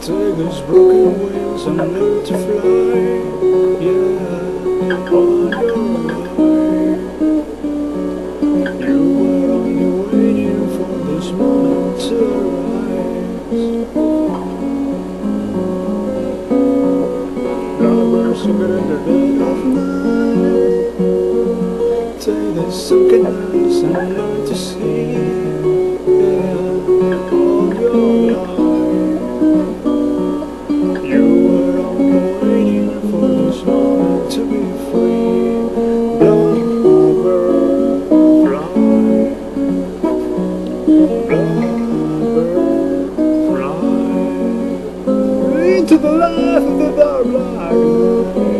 Take those broken wings and learn to fly, yeah, on your way. You were only waiting for this moment to arise. Lovers singing in the dead of night. Take the sunken eyes and learn to see, yeah, all your life. You were only waiting for this moment to be free. Blackbird fly, blackbird fly into the life of the dark night.